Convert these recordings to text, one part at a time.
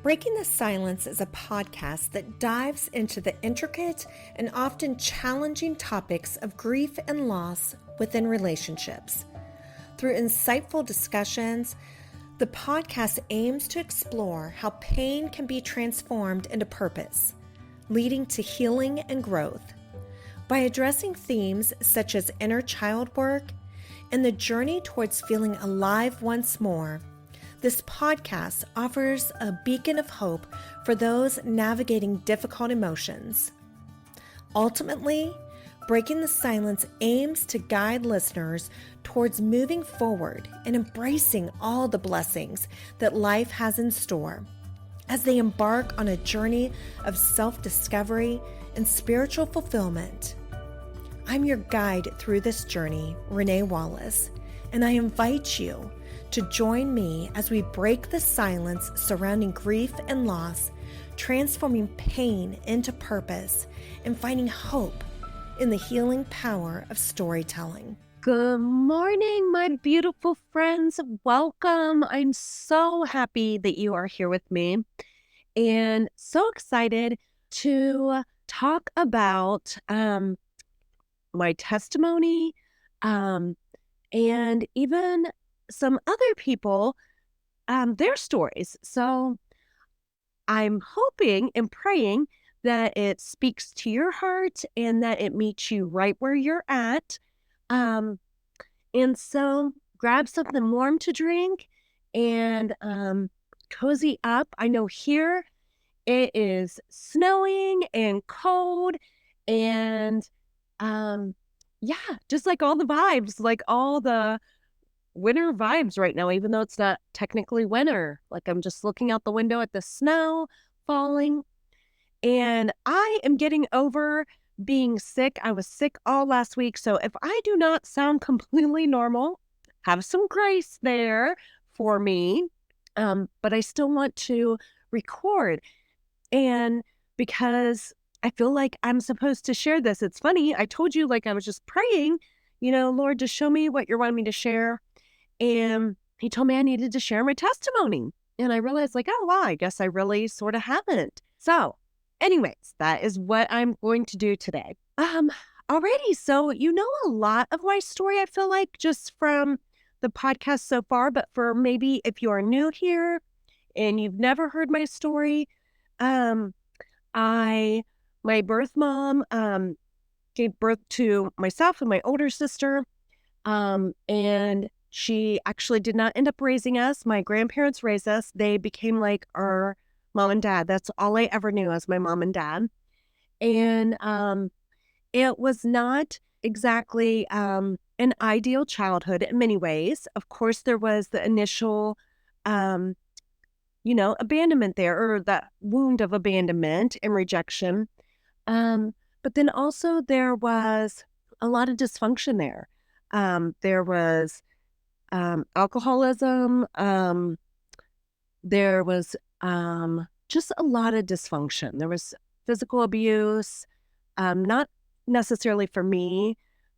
Breaking the Silence is a podcast that dives into the intricate and often challenging topics of grief and loss within relationships. Through insightful discussions, the podcast aims to explore how pain can be transformed into purpose, leading to healing and growth. By addressing themes such as inner child work and the journey towards feeling alive once more, this podcast offers a beacon of hope for those navigating difficult emotions. Ultimately, Breaking the Silence aims to guide listeners towards moving forward and embracing all the blessings that life has in store as they embark on a journey of self-discovery and spiritual fulfillment. I'm your guide through this journey, Renee Wallace, and I invite you to join me as we break the silence surrounding grief and loss, transforming pain into purpose and finding hope in the healing power of storytelling. Good morning, my beautiful friends. Welcome. I'm so happy that you are here with me and so excited to talk about my testimony and even some other people, their stories. So I'm hoping and praying that it speaks to your heart and that it meets you right where you're at. And so grab something warm to drink and cozy up. I know here it is snowing and cold and just like all the vibes, like all the winter vibes right now, even though it's not technically winter. Like I'm just looking out the window at the snow falling. And I am getting over being sick. I was sick all last week. So if I do not sound completely normal, have some grace there for me. But I still want to record. And because I feel like I'm supposed to share this. It's funny. I told you, like, I was just praying, Lord, just show me what you're wanting me to share. And he told me I needed to share my testimony. And I realized, like, oh, wow, I guess I really sort of haven't. So anyways, that is what I'm going to do today. Already, so you know a lot of my story, I feel like, just from the podcast so far. But for maybe if you are new here and you've never heard my story, my birth mom gave birth to myself and my older sister, and she actually did not end up raising us. My grandparents raised us. They became like our mom and dad. That's all I ever knew as my mom and dad. And it was not exactly an ideal childhood in many ways. Of course, there was the initial, abandonment there, or that wound of abandonment and rejection. But then also there was a lot of dysfunction there. There was alcoholism. There was just a lot of dysfunction. There was physical abuse, not necessarily for me,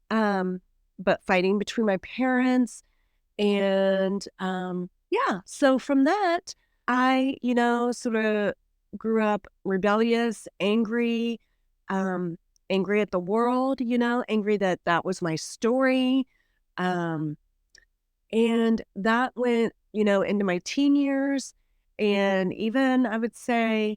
but fighting between my parents. And so from that, I, sort of grew up rebellious, angry at the world, angry that that was my story. And that went, into my teen years. And even I would say,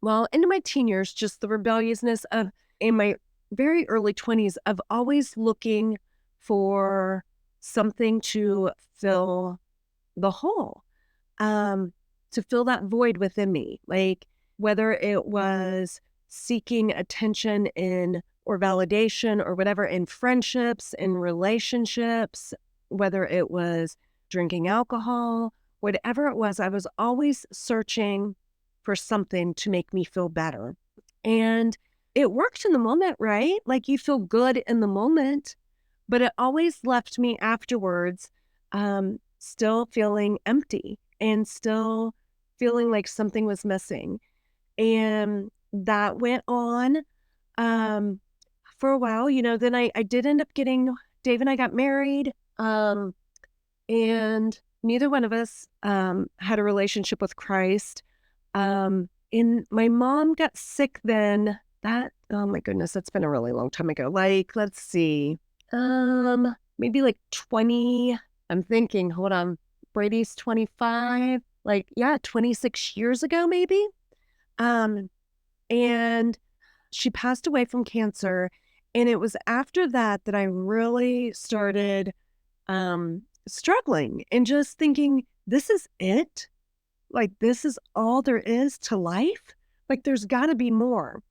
into my teen years, just the rebelliousness of, in my very early 20s, of always looking for something to fill the hole, to fill that void within me. Like whether it was seeking attention or validation or whatever in friendships, in relationships, whether it was drinking alcohol, whatever it was, I was always searching for something to make me feel better. And it worked in the moment, right? Like you feel good in the moment, but it always left me afterwards still feeling empty and still feeling like something was missing. And that went on for a while. Then I did end up getting, Dave and I got married, and neither one of us had a relationship with Christ. And my mom got sick then. Oh my goodness, that's been a really long time ago. Like, let's see, maybe like 20, I'm thinking, hold on, Brady's 25, like, yeah, 26 years ago, maybe. And she passed away from cancer. And it was after that that I really started struggling and just thinking, this is it? Like, this is all there is to life? Like, there's got to be more.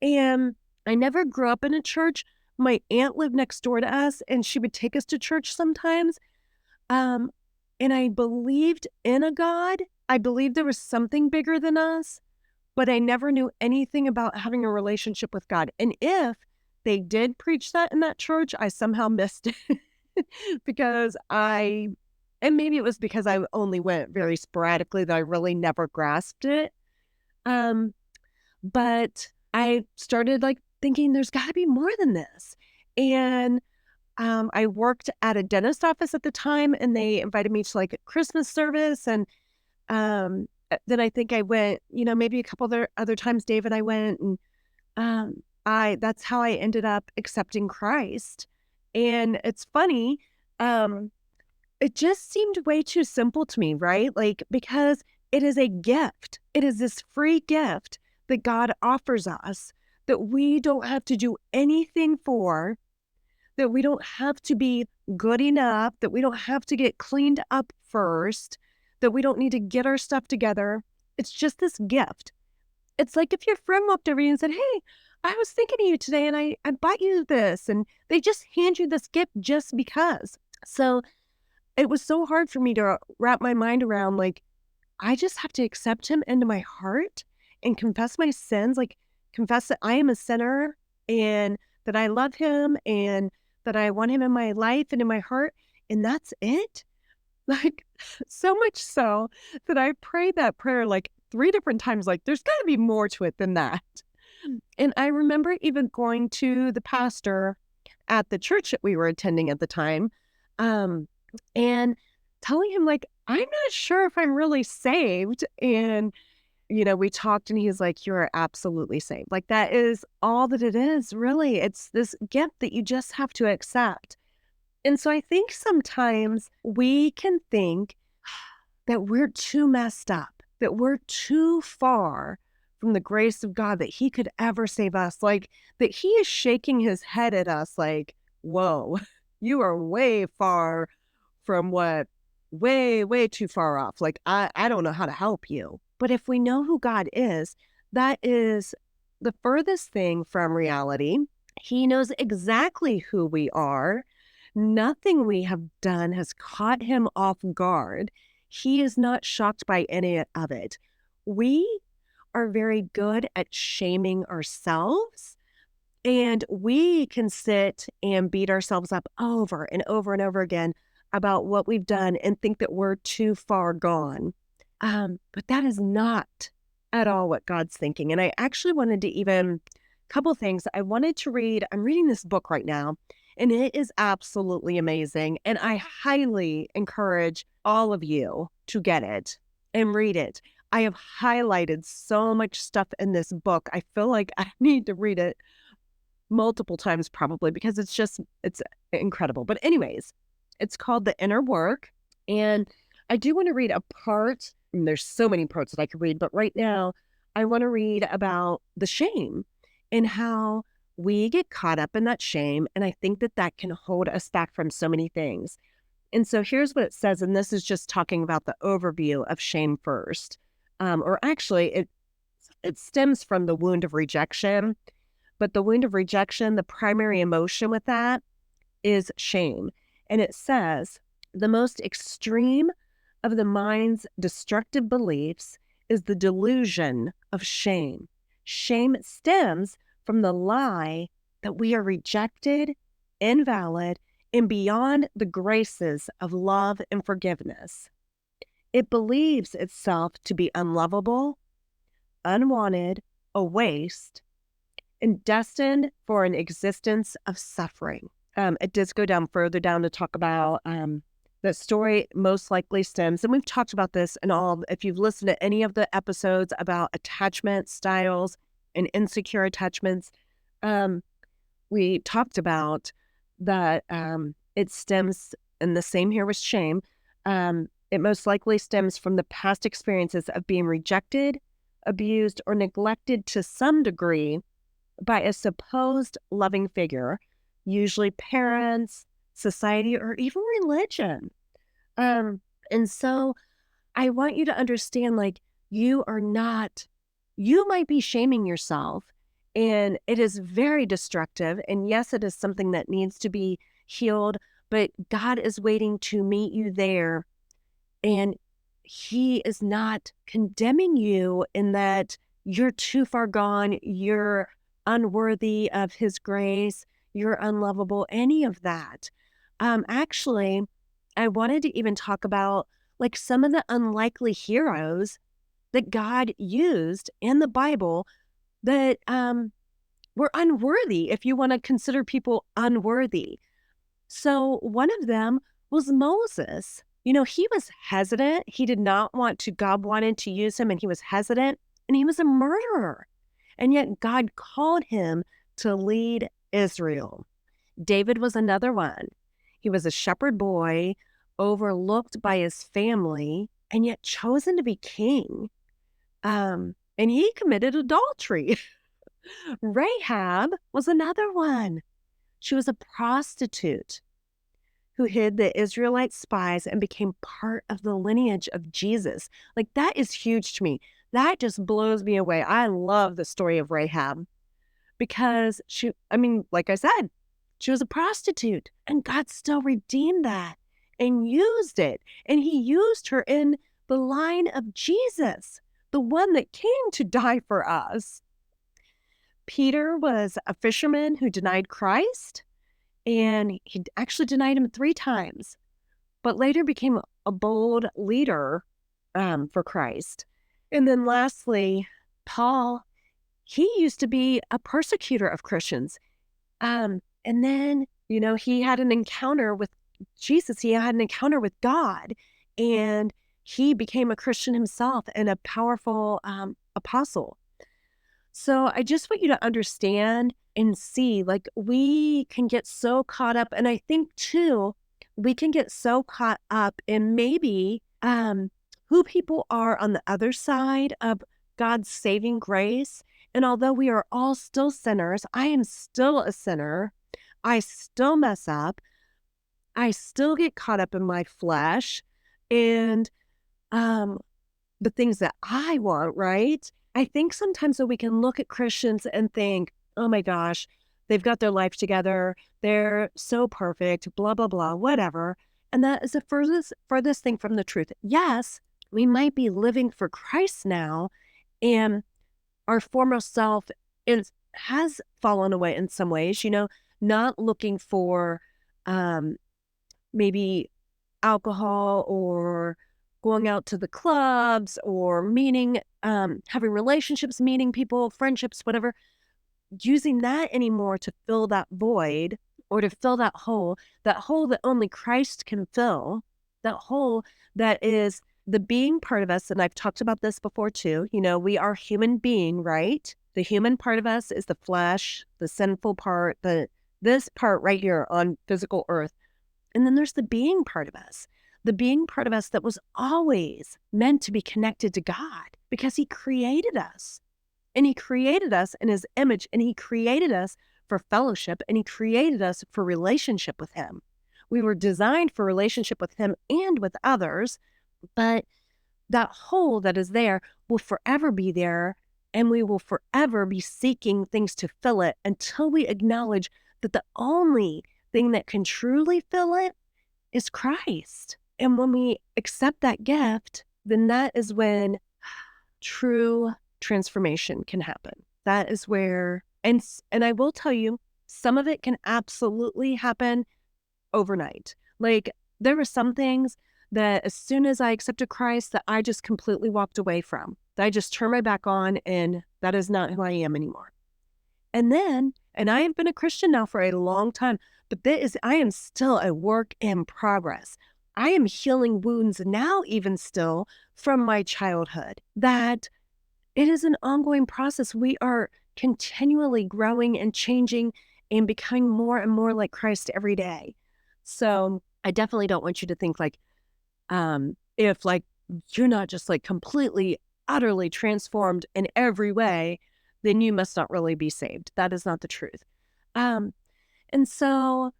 And I never grew up in a church. My aunt lived next door to us, and she would take us to church sometimes. Um, and I believed in a God. I believed there was something bigger than us, but I never knew anything about having a relationship with God. And if they did preach that in that church, I somehow missed it because and maybe it was because I only went very sporadically that I really never grasped it. But I started like thinking there's got to be more than this. And I worked at a dentist office at the time, and they invited me to like a Christmas service. And then I think I went, maybe a couple other times Dave and I went, and that's how I ended up accepting Christ. And it's funny, it just seemed way too simple to me, right? Like, because it is a gift. It is this free gift that God offers us that we don't have to do anything for, that we don't have to be good enough, that we don't have to get cleaned up first, that we don't need to get our stuff together. It's just this gift. It's like if your friend walked over to you and said, hey, I was thinking of you today and I bought you this, and they just hand you this gift just because. So it was so hard for me to wrap my mind around, like, I just have to accept him into my heart and confess my sins, like confess that I am a sinner and that I love him and that I want him in my life and in my heart. And that's it. Like, so much so that I prayed that prayer like 3 different times, like, there's got to be more to it than that. And I remember even going to the pastor at the church that we were attending at the time, and telling him, like, I'm not sure if I'm really saved. And, we talked, and he's like, you're absolutely saved. Like, that is all that it is, really. It's this gift that you just have to accept. And so I think sometimes we can think that we're too messed up, that we're too far from the grace of God that he could ever save us. Like, that he is shaking his head at us like, whoa, you are way far from way, way too far off. Like, I don't know how to help you. But if we know who God is, that is the furthest thing from reality. He knows exactly who we are. Nothing we have done has caught him off guard. He is not shocked by any of it. We are very good at shaming ourselves, and we can sit and beat ourselves up over and over and over again about what we've done and think that we're too far gone. But that is not at all what God's thinking. And I actually wanted to couple things. I wanted to I'm reading this book right now, and it is absolutely amazing. And I highly encourage all of you to get it and read it. I have highlighted so much stuff in this book. I feel like I need to read it multiple times probably because it's incredible. But anyways, it's called The Inner Work. And I do want to read a part. And there's so many parts that I could read, but right now I want to read about the shame and how we get caught up in that shame. And I think that can hold us back from so many things. And so here's what it says. And this is just talking about the overview of shame first. Or actually, it stems from the wound of rejection. But the wound of rejection, the primary emotion with that is shame. And it says, the most extreme of the mind's destructive beliefs is the delusion of shame. Shame stems from the lie that we are rejected, invalid, and beyond the graces of love and forgiveness. It believes itself to be unlovable, unwanted, a waste, and destined for an existence of suffering. It does go further down to talk about The story most likely stems, and we've talked about this in all, if you've listened to any of the episodes about attachment styles and insecure attachments, we talked about that it stems, and the same here with shame, it most likely stems from the past experiences of being rejected, abused, or neglected to some degree by a supposed loving figure, usually parents, society, or even religion. And so I want you to understand, like, you might be shaming yourself, and it is very destructive. And yes, it is something that needs to be healed, but God is waiting to meet you there. And He is not condemning you in that you're too far gone, you're unworthy of His grace, you're unlovable, any of that. Actually, I wanted to even talk about like some of the unlikely heroes that God used in the Bible that were unworthy, if you want to consider people unworthy. So one of them was Moses. He was hesitant. He did not want to, God wanted to use him, and he was hesitant, and he was a murderer. And yet God called him to lead Israel. David was another one. He was a shepherd boy, overlooked by his family, and yet chosen to be king. And he committed adultery. Rahab was another one. She was a prostitute who hid the Israelite spies and became part of the lineage of Jesus. Like, that is huge to me. That just blows me away. I love the story of Rahab because like I said, she was a prostitute, and God still redeemed that and used it. And He used her in the line of Jesus, the one that came to die for us. Peter was a fisherman who denied Christ, and he actually denied him 3 times, but later became a bold leader for Christ. And then lastly, Paul, he used to be a persecutor of Christians. And then, he had an encounter with Jesus. He had an encounter with God, and he became a Christian himself and a powerful apostle. So I just want you to understand and see, like, we can get so caught up. And I think too, we can get so caught up in maybe who people are on the other side of God's saving grace. And although we are all still sinners, I am still a sinner. I still mess up. I still get caught up in my flesh and the things that I want, right? I think sometimes that we can look at Christians and think, oh my gosh, they've got their life together. They're so perfect, blah, blah, blah, whatever. And that is the furthest thing from the truth. Yes, we might be living for Christ now, and our former self has fallen away in some ways, not looking for maybe alcohol or going out to the clubs or having relationships, meeting people, friendships, whatever, using that anymore to fill that void or to fill that hole that only Christ can fill, that hole that is the being part of us. And I've talked about this before too. We are human being, right? The human part of us is the flesh, the sinful part, this part right here on physical earth. And then there's the being part of us. The being part of us that was always meant to be connected to God because He created us. And He created us in His image, and He created us for fellowship, and He created us for relationship with Him. We were designed for relationship with Him and with others, but that hole that is there will forever be there, and we will forever be seeking things to fill it until we acknowledge that the only thing that can truly fill it is Christ. And when we accept that gift, then that is when true transformation can happen. That is where, and I will tell you, some of it can absolutely happen overnight. Like, there were some things that as soon as I accepted Christ that I just completely walked away from, that I just turned my back on, and that is not who I am anymore. And I have been a Christian now for a long time, but I am still a work in progress. I am healing wounds now, even still from my childhood, that it is an ongoing process. We are continually growing and changing and becoming more and more like Christ every day. So I definitely don't want you to think like, if like you're not just like completely, utterly transformed in every way, then you must not really be saved. That is not the truth. Um, and so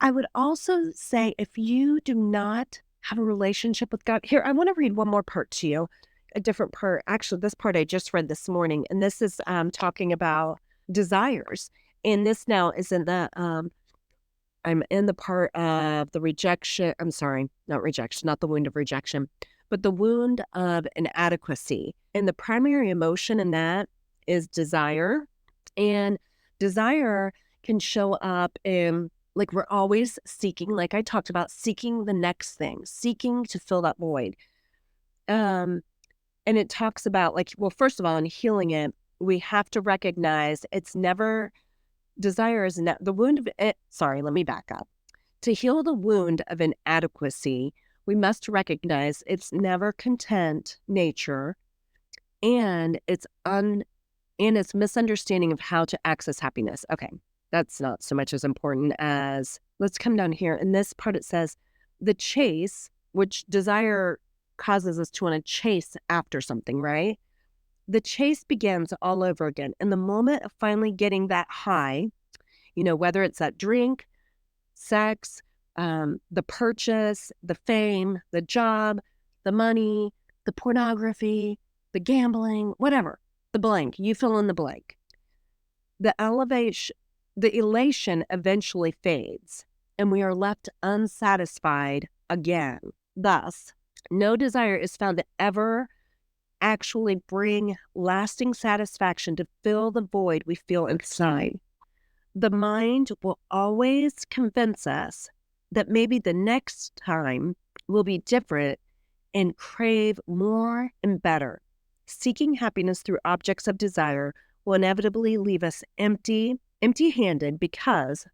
I would also say if you do not have a relationship with God, here, I want to read one more part to you, a different part. Actually, this part I just read this morning, and this is talking about desires. And this now is in I'm in the part of the rejection. I'm sorry, not rejection, not the wound of rejection, but the wound of inadequacy. And the primary emotion in that is desire. And desire can show up in, like, we're always seeking, like I talked about, seeking the next thing, seeking to fill that void. And it talks about, like, well, first of all, in healing it, we have to recognize it's never, desire is not the wound of it. Sorry, let me back up. To heal the wound of inadequacy, we must recognize its never content nature and its misunderstanding of how to access happiness. Okay, that's not so much as important as, let's come down here. In this part, it says, the chase, which desire causes us to want to chase after something, right? The chase begins all over again. In the moment of finally getting that high, whether it's that drink, sex, the purchase, the fame, the job, the money, the pornography, the gambling, whatever, the blank, you fill in the blank. The elation eventually fades, and we are left unsatisfied again. Thus, no desire is found to ever actually bring lasting satisfaction to fill the void we feel inside. The mind will always convince us that maybe the next time will be different and crave more and better. Seeking happiness through objects of desire will inevitably leave us empty-handed because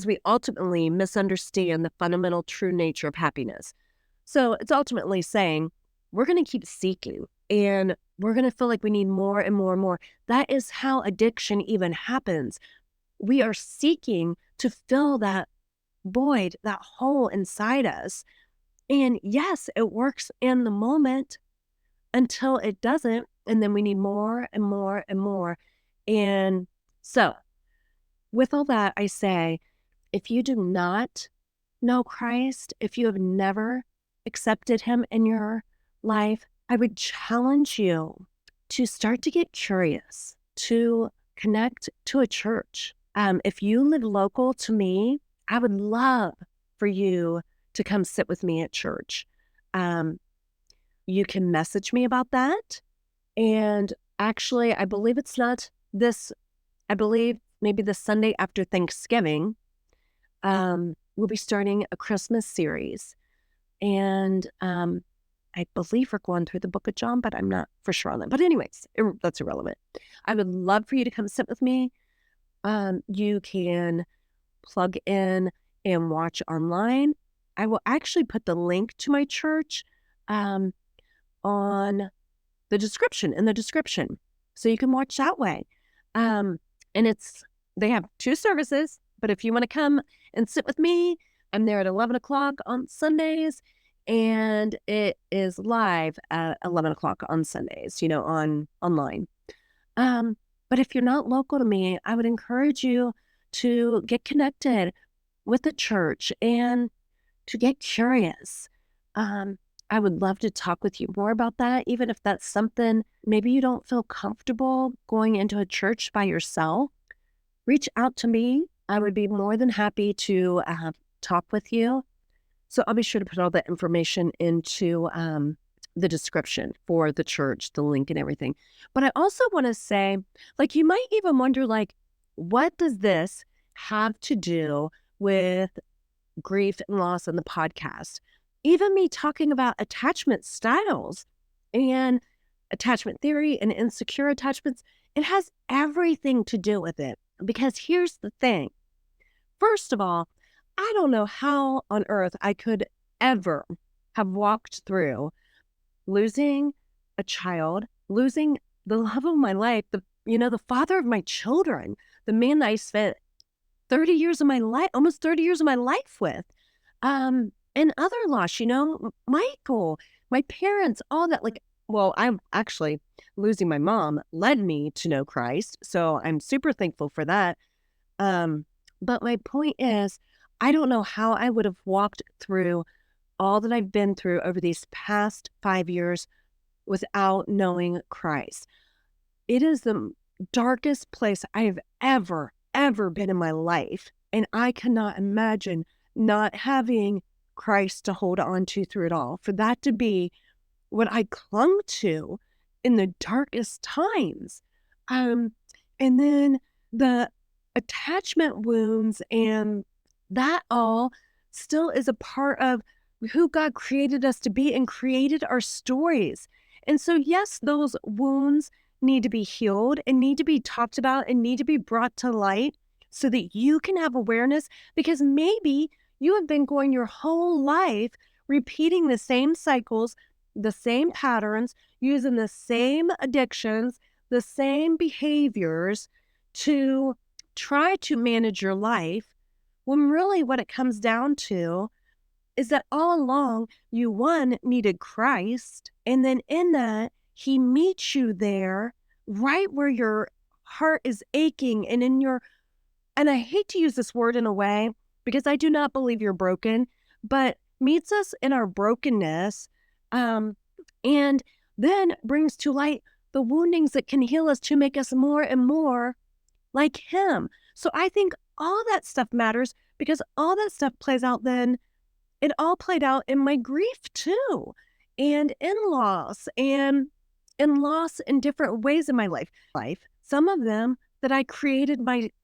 we ultimately misunderstand the fundamental true nature of happiness. So it's ultimately saying we're going to keep seeking and we're going to feel like we need more and more and more. That is how addiction even happens. We are seeking to fill that void, that hole inside us. And yes, it works in the moment until it doesn't. And then we need more and more and more. And so with all that, I say, if you do not know Christ, if you have never accepted him in your life, I would challenge you to start to get curious, to connect to a church. If you live local to me, I would love for you to come sit with me at church. You can message me about that. And actually, I believe it's not this, I believe maybe the Sunday after Thanksgiving, we'll be starting a Christmas series. And I believe we're going through the book of John, but I'm not for sure on that. But anyways, that's irrelevant. I would love for you to come sit with me. You can plug in and watch online. I will actually put the link to my church on in the description. So you can watch that way. And they have 2 services, but if you want to come and sit with me, I'm there at 11 o'clock on Sundays, and it is live at 11 o'clock on Sundays, online. But if you're not local to me, I would encourage you to get connected with the church and to get curious. I would love to talk with you more about that, even if that's something, maybe you don't feel comfortable going into a church by yourself. Reach out to me. I would be more than happy to talk with you. So I'll be sure to put all that information into the description for the church, the link and everything. But I also want to say, you might even wonder, what does this have to do with grief and loss in the podcast? Even me talking about attachment styles and attachment theory and insecure attachments, it has everything to do with it. Because here's the thing. First of all, I don't know how on earth I could ever have walked through losing a child, losing the love of my life, the father of my children, the man that I spent 30 years of my life, almost 30 years of my life with, and other loss, Michael, my parents, all that. Well, I'm actually losing my mom led me to know Christ. So I'm super thankful for that. But my point is, I don't know how I would have walked through all that I've been through over these past 5 years without knowing Christ. It is the darkest place I have ever been in my life. And I cannot imagine not having Christ to hold on to through it all. For that to be what I clung to in the darkest times. And then the attachment wounds and that all still is a part of who God created us to be and created our stories. And so, yes, those wounds need to be healed and need to be talked about and need to be brought to light so that you can have awareness, because maybe you have been going your whole life repeating the same cycles, the same patterns, using the same addictions, the same behaviors to try to manage your life, when really what it comes down to is that all along you, one, needed Christ, and then in that, he meets you there right where your heart is aching and and I hate to use this word in a way because I do not believe you're broken, but meets us in our brokenness, and then brings to light the woundings that can heal us to make us more and more like him. So I think all that stuff matters because all that stuff plays out then. It all played out in my grief too, and in loss, and in loss in different ways in my life. Some of them that I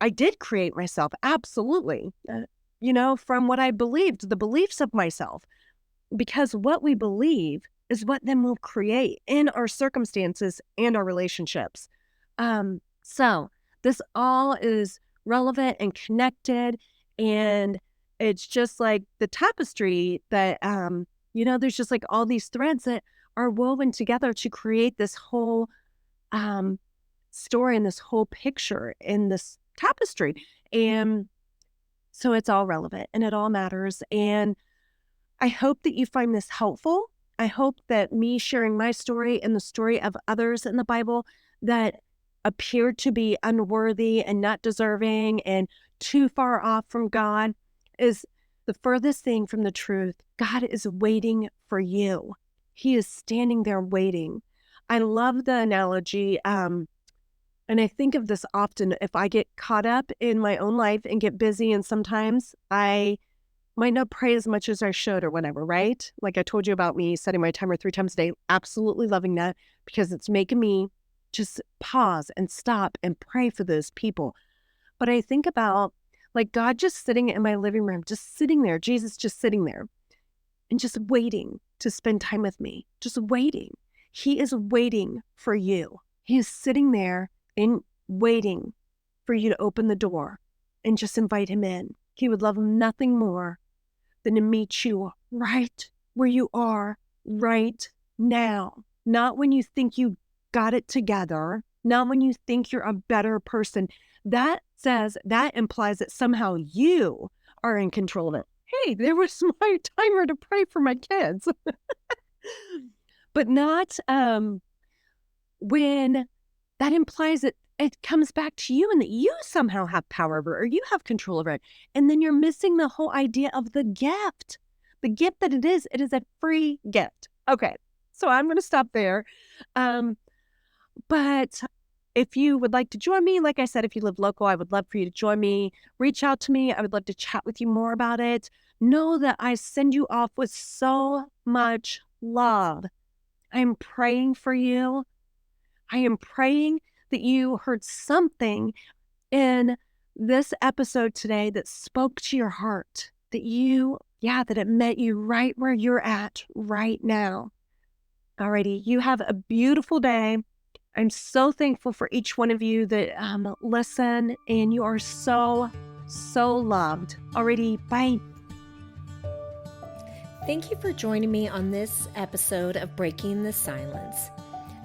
did create myself, absolutely, from what I believed, the beliefs of myself, because what we believe is what then will create in our circumstances and our relationships. So this all is relevant and connected, and it's just like the tapestry that, there's just like all these threads that are woven together to create this whole story and this whole picture in this tapestry. And so it's all relevant and it all matters. And I hope that you find this helpful. I hope that me sharing my story and the story of others in the Bible that appeared to be unworthy and not deserving and too far off from God is the furthest thing from the truth. God is waiting for you. He is standing there waiting. I love the analogy, and I think of this often if I get caught up in my own life and get busy, and sometimes I might not pray as much as I should or whatever, right? Like I told you about me setting my timer 3 times a day, absolutely loving that because it's making me just pause and stop and pray for those people. But I think about like God just sitting in my living room, just sitting there, Jesus just sitting there and just waiting to spend time with me, just waiting. He is waiting for you. He is sitting there and waiting for you to open the door and just invite him in. He would love nothing more than to meet you right where you are right now. Not when you think you got it together, not when you think you're a better person. That implies that somehow you are in control of it. Hey, there was my timer to pray for my kids. But not when that implies that it comes back to you and that you somehow have power over it or you have control over it. And then you're missing the whole idea of the gift that it is. It is a free gift. Okay, so I'm going to stop there. But if you would like to join me, like I said, if you live local, I would love for you to join me. Reach out to me. I would love to chat with you more about it. Know that I send you off with so much love. I'm praying for you. I am praying that you heard something in this episode today that spoke to your heart, that it met you right where you're at right now. Alrighty, you have a beautiful day. I'm so thankful for each one of you that listen, and you are so so loved. Already, bye. Thank you for joining me on this episode of Breaking the Silence.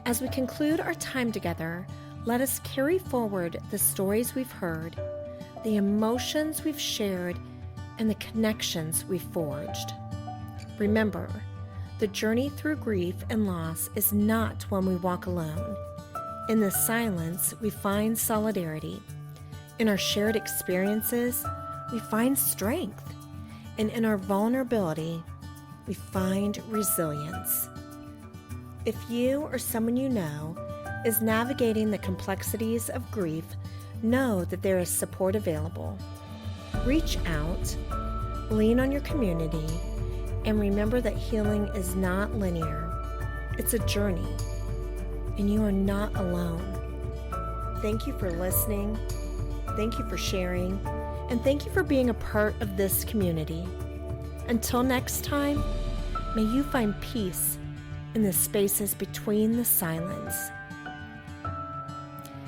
As we conclude our time together, let us carry forward the stories we've heard, the emotions we've shared, and the connections we've forged. Remember, the journey through grief and loss is not one we walk alone. In the silence, we find solidarity. In our shared experiences, we find strength. And in our vulnerability, we find resilience. If you or someone you know is navigating the complexities of grief, know that there is support available. Reach out, lean on your community, and remember that healing is not linear. It's a journey, and you are not alone. Thank you for listening. Thank you for sharing, and thank you for being a part of this community. Until next time, may you find peace in the spaces between the silence.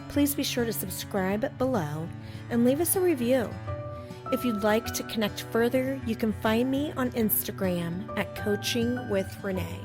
Please be sure to subscribe below and leave us a review. If you'd like to connect further, you can find me on Instagram at Coaching with Renee.